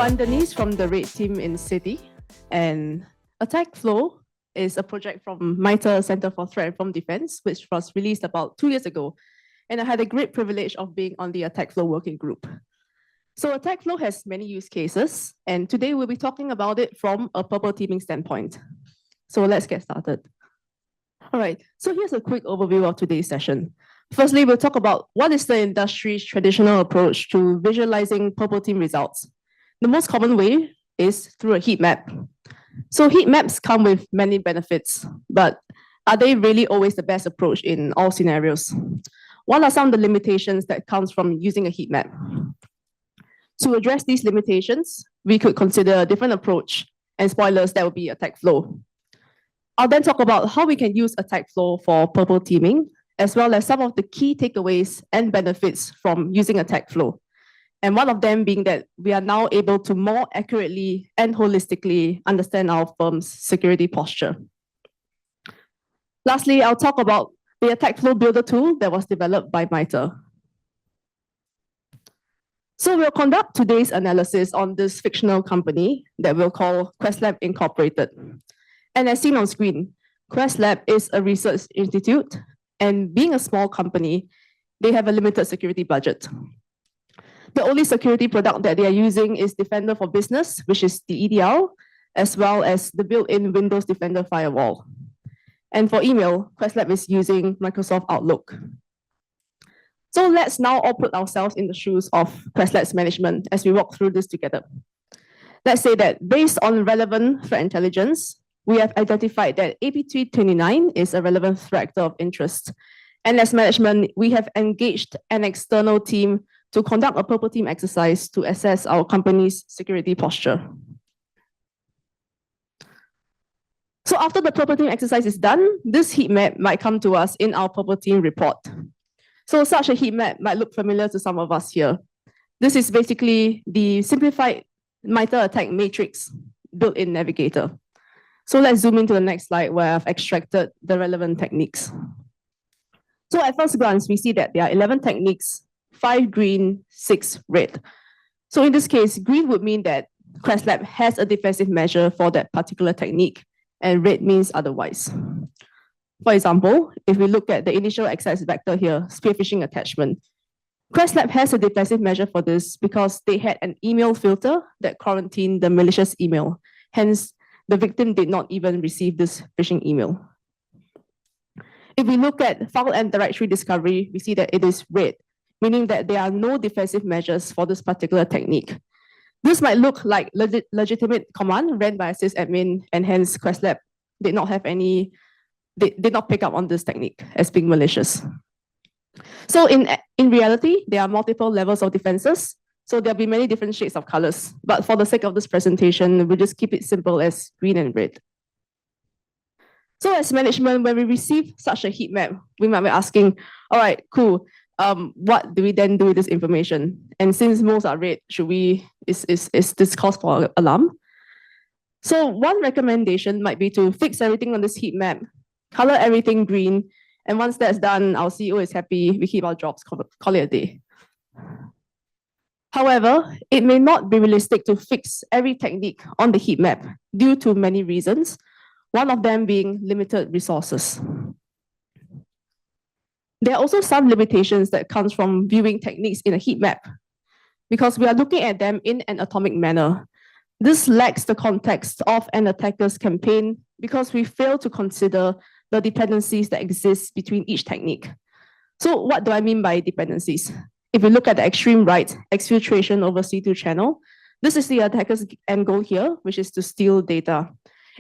I'm Denise from the Red team in Citi, and Attack Flow is a project from MITRE Center for Threat Informed Defense, which was released about 2 years ago. And I had the great privilege of being on the Attack Flow working group. So Attack Flow has many use cases, and today we'll be talking about it from a purple teaming standpoint. So let's get started. All right, so here's a quick overview of today's session. Firstly, we'll talk about what is the industry's traditional approach to visualizing purple team results. The most common way is through a heat map. So heat maps come with many benefits, but are they really always the best approach in all scenarios? What are some of the limitations that comes from using a heat map? To address these limitations, we could consider a different approach, and spoilers, that would be Attack Flow. I'll then talk about how we can use Attack Flow for purple teaming, as well as some of the key takeaways and benefits from using Attack Flow. And one of them being that we are now able to more accurately and holistically understand our firm's security posture. Lastly, I'll talk about the Attack Flow Builder tool that was developed by MITRE. So we'll conduct today's analysis on this fictional company that we'll call QuestLab Incorporated. And as seen on screen, QuestLab is a research institute, and being a small company, they have a limited security budget. The only security product that they are using is Defender for Business, which is the EDR, as well as the built-in Windows Defender firewall. And for email, QuestLab is using Microsoft Outlook. So let's now all put ourselves in the shoes of QuestLab's management as we walk through this together. Let's say that based on relevant threat intelligence, we have identified that AP329 is a relevant threat of interest. And as management, we have engaged an external team to conduct a purple team exercise to assess our company's security posture. So after the purple team exercise is done, this heat map might come to us in our purple team report. So such a heat map might look familiar to some of us here. This is basically the simplified MITRE attack matrix built-in navigator. So let's zoom into the next slide where I've extracted the relevant techniques. So at first glance, we see that there are 11 techniques, 5 green, 6 red. So in this case, green would mean that QuestLab has a defensive measure for that particular technique, and red means otherwise. For example, if we look at the initial access vector here, spear phishing attachment, QuestLab has a defensive measure for this because they had an email filter that quarantined the malicious email. Hence, the victim did not even receive this phishing email. If we look at file and directory discovery, we see that it is red, meaning that there are no defensive measures for this particular technique. This might look like legitimate command ran by a sysadmin, and hence QuestLab did not pick up on this technique as being malicious. So in reality, there are multiple levels of defenses. So there'll be many different shades of colors. But for the sake of this presentation, we'll just keep it simple as green and red. So as management, when we receive such a heat map, we might be asking, all right, cool. What do we then do with this information? And since most are red, is this cause for alarm? So one recommendation might be to fix everything on this heat map, color everything green, and once that's done, our CEO is happy, we keep our jobs, call it a day. However, it may not be realistic to fix every technique on the heat map due to many reasons, one of them being limited resources. There are also some limitations that comes from viewing techniques in a heat map because we are looking at them in an atomic manner. This lacks the context of an attacker's campaign because we fail to consider the dependencies that exist between each technique. So what do I mean by dependencies? If we look at the extreme right, exfiltration over C2 channel, this is the attacker's end goal here, which is to steal data.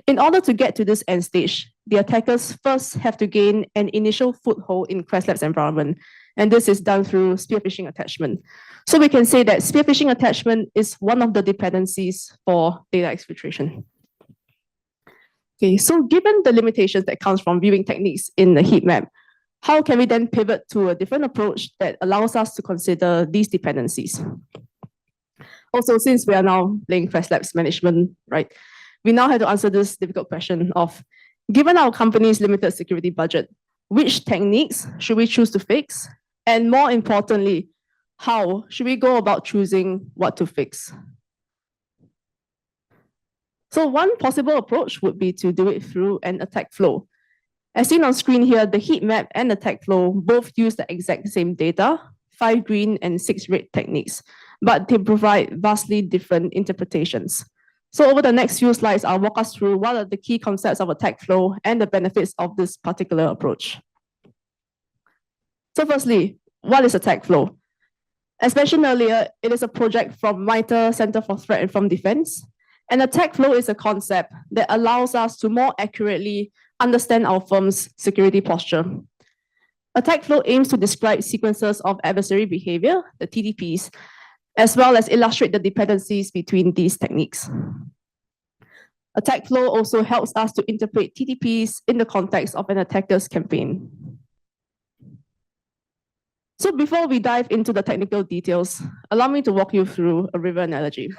In order to get to this end stage, the attackers first have to gain an initial foothold in QuestLab's environment, and this is done through spear phishing attachment. So we can say that spear phishing attachment is one of the dependencies for data exfiltration. Okay, so given the limitations that comes from viewing techniques in the heat map, how can we then pivot to a different approach that allows us to consider these dependencies? Also, since we are now playing QuestLab's management, right, we now have to answer this difficult question of, given our company's limited security budget, which techniques should we choose to fix? And more importantly, how should we go about choosing what to fix? So one possible approach would be to do it through an attack flow. As seen on screen here, the heat map and attack flow both use the exact same data, 5 green and 6 red techniques, but they provide vastly different interpretations. So over the next few slides, I'll walk us through what are the key concepts of attack flow and the benefits of this particular approach. So firstly, what is attack flow? As mentioned earlier, it is a project from MITRE Center for Threat Informed Defense. And attack flow is a concept that allows us to more accurately understand our firm's security posture. Attack flow aims to describe sequences of adversary behavior, the TTPs, as well as illustrate the dependencies between these techniques. Attack flow also helps us to interpret TTPs in the context of an attacker's campaign. So before we dive into the technical details, allow me to walk you through a river analogy.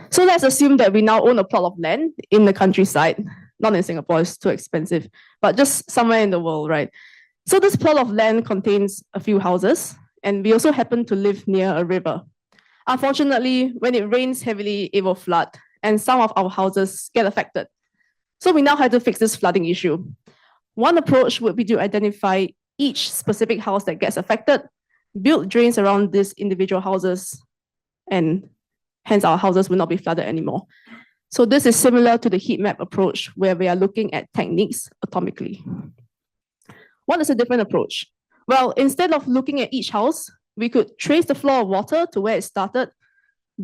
So let's assume that we now own a plot of land in the countryside, not in Singapore, it's too expensive, but just somewhere in the world, right? So this plot of land contains a few houses, and we also happen to live near a river. Unfortunately, when it rains heavily, it will flood, and some of our houses get affected. So we now have to fix this flooding issue. One approach would be to identify each specific house that gets affected, build drains around these individual houses, and hence our houses will not be flooded anymore. So this is similar to the heat map approach where we are looking at techniques atomically. What is a different approach? Well, instead of looking at each house, we could trace the flow of water to where it started,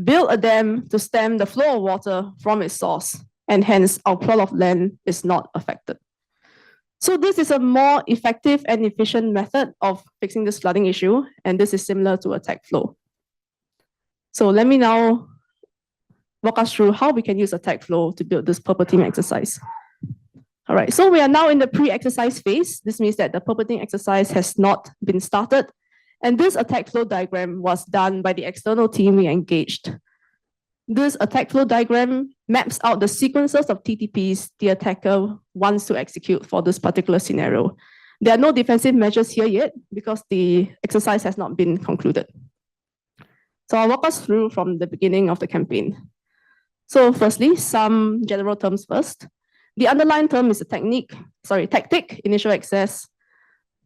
build a dam to stem the flow of water from its source, and hence our plot of land is not affected. So this is a more effective and efficient method of fixing this flooding issue, and this is similar to attack flow. So let me now walk us through how we can use attack flow to build this purple team exercise. All right, so we are now in the pre-exercise phase. This means that the purporting exercise has not been started. And this attack flow diagram was done by the external team we engaged. This attack flow diagram maps out the sequences of TTPs the attacker wants to execute for this particular scenario. There are no defensive measures here yet because the exercise has not been concluded. So I'll walk us through from the beginning of the campaign. So firstly, some general terms first. The underlying term is a tactic, initial access.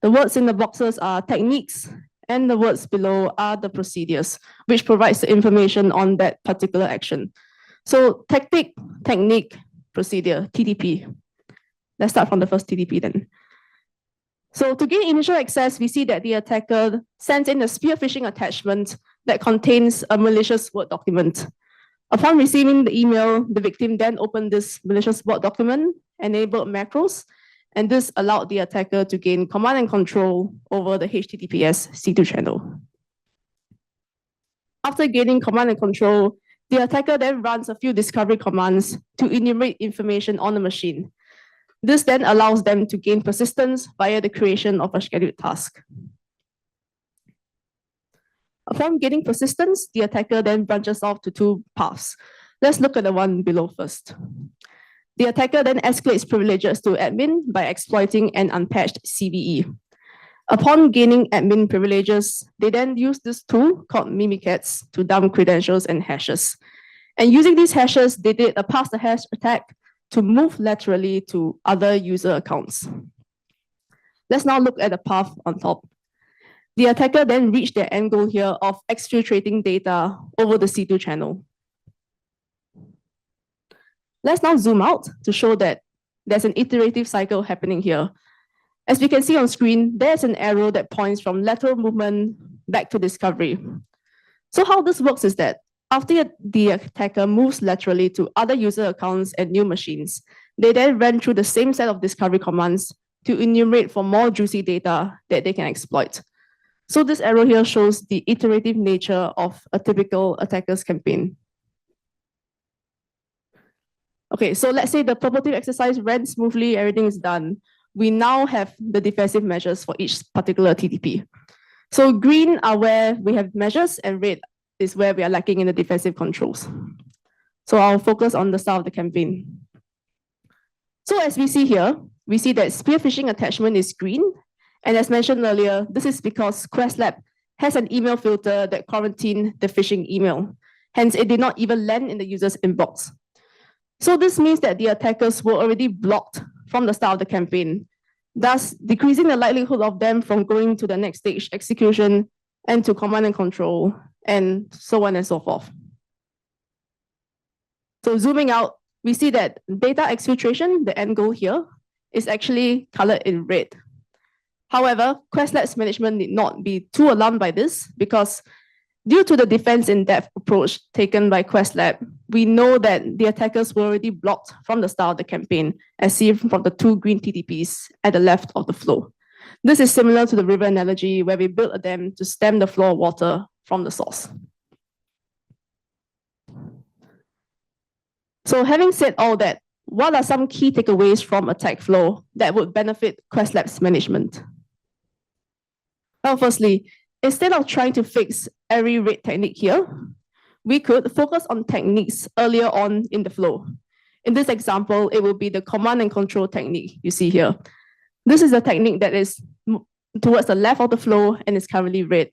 The words in the boxes are techniques, and the words below are the procedures, which provides the information on that particular action. So tactic, technique, procedure, TTP. Let's start from the first TTP then. So to gain initial access, we see that the attacker sends in a spear phishing attachment that contains a malicious Word document. Upon receiving the email, the victim then opened this malicious Word document, enabled macros, and this allowed the attacker to gain command and control over the HTTPS C2 channel. After gaining command and control, the attacker then runs a few discovery commands to enumerate information on the machine. This then allows them to gain persistence via the creation of a scheduled task. Upon gaining persistence, the attacker then branches off to two paths. Let's look at the one below first. The attacker then escalates privileges to admin by exploiting an unpatched CVE. Upon gaining admin privileges, they then use this tool called Mimikatz to dump credentials and hashes. And using these hashes, they did a pass the hash attack to move laterally to other user accounts. Let's now look at the path on top. The attacker then reached their end goal here of exfiltrating data over the C2 channel. Let's now zoom out to show that there's an iterative cycle happening here. As we can see on screen, there's an arrow that points from lateral movement back to discovery. So how this works is that after the attacker moves laterally to other user accounts and new machines, they then ran through the same set of discovery commands to enumerate for more juicy data that they can exploit. So this arrow here shows the iterative nature of a typical attacker's campaign. Okay, so let's say the purporting exercise ran smoothly, everything is done. We now have the defensive measures for each particular TTP. So green are where we have measures and red is where we are lacking in the defensive controls. So I'll focus on the start of the campaign. So as we see here, we see that spear phishing attachment is green. And as mentioned earlier, this is because QuestLab has an email filter that quarantined the phishing email. Hence, it did not even land in the user's inbox. So this means that the attackers were already blocked from the start of the campaign, thus decreasing the likelihood of them from going to the next stage, execution, and to command and control, and so on and so forth. So zooming out, we see that data exfiltration, the end goal here, is actually colored in red. However, Quest Labs management need not be too alarmed by this, because due to the defense in depth approach taken by Quest Lab, we know that the attackers were already blocked from the start of the campaign, as seen from the 2 green TTPs at the left of the flow. This is similar to the river analogy, where we built a dam to stem the flow of water from the source. So having said all that, what are some key takeaways from attack flow that would benefit Quest Labs management? Well, firstly, instead of trying to fix every red technique here, we could focus on techniques earlier on in the flow. In this example, it will be the command and control technique you see here. This is a technique that is towards the left of the flow and is currently red.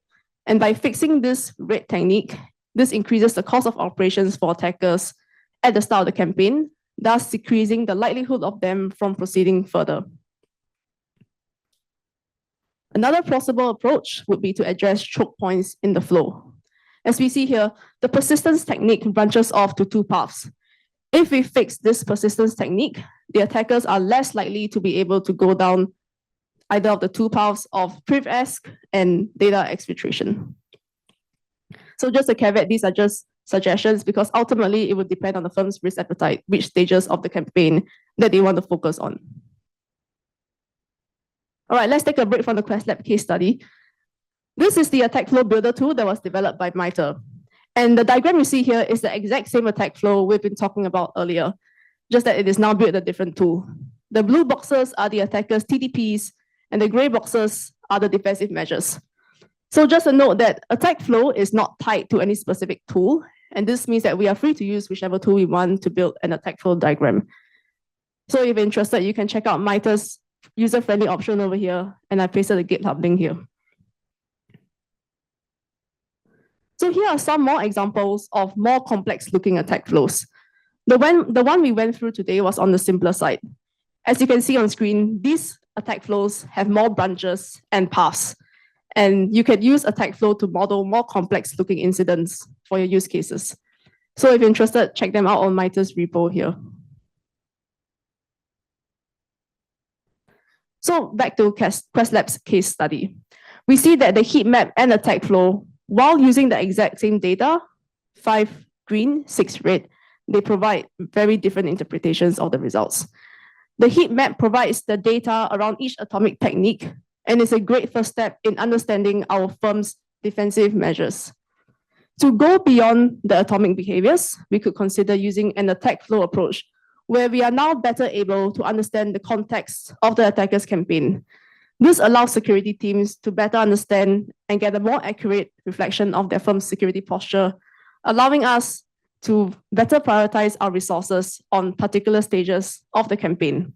And by fixing this red technique, this increases the cost of operations for attackers at the start of the campaign, thus decreasing the likelihood of them from proceeding further. Another plausible approach would be to address choke points in the flow. As we see here, the persistence technique branches off to 2 paths. If we fix this persistence technique, the attackers are less likely to be able to go down either of the 2 paths of priv-esc and data exfiltration. So just a caveat, these are just suggestions, because ultimately it would depend on the firm's risk appetite, which stages of the campaign that they want to focus on. All right, let's take a break from the Quest Lab case study. This is the attack flow builder tool that was developed by MITRE. And the diagram you see here is the exact same attack flow we've been talking about earlier, just that it is now built a different tool. The blue boxes are the attackers' TTPs, and the gray boxes are the defensive measures. So just a note that attack flow is not tied to any specific tool, and this means that we are free to use whichever tool we want to build an attack flow diagram. So if you're interested, you can check out MITRE's user-friendly option over here, and I pasted the GitHub link here. So here are some more examples of more complex looking attack flows. The one we went through today was on the simpler side. As you can see on screen, these attack flows have more branches and paths, and you can use attack flow to model more complex looking incidents for your use cases. So if you're interested, check them out on MITRE's repo here. So back to Quest Labs case study. We see that the heat map and attack flow, while using the exact same data, 5 green, 6 red, they provide very different interpretations of the results. The heat map provides the data around each atomic technique and is a great first step in understanding our firm's defensive measures. To go beyond the atomic behaviors, we could consider using an attack flow approach, where we are now better able to understand the context of the attacker's campaign. This allows security teams to better understand and get a more accurate reflection of their firm's security posture, allowing us to better prioritize our resources on particular stages of the campaign,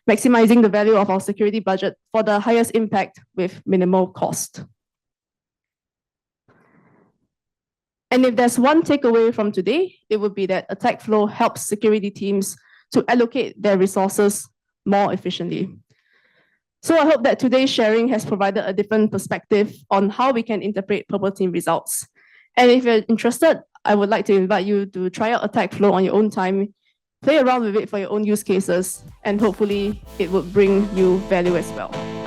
maximizing the value of our security budget for the highest impact with minimal cost. And if there's one takeaway from today, it would be that attack flow helps security teams to allocate their resources more efficiently. So I hope that today's sharing has provided a different perspective on how we can interpret purple team results. And if you're interested, I would like to invite you to try out attack flow on your own time, play around with it for your own use cases, and hopefully it would bring you value as well.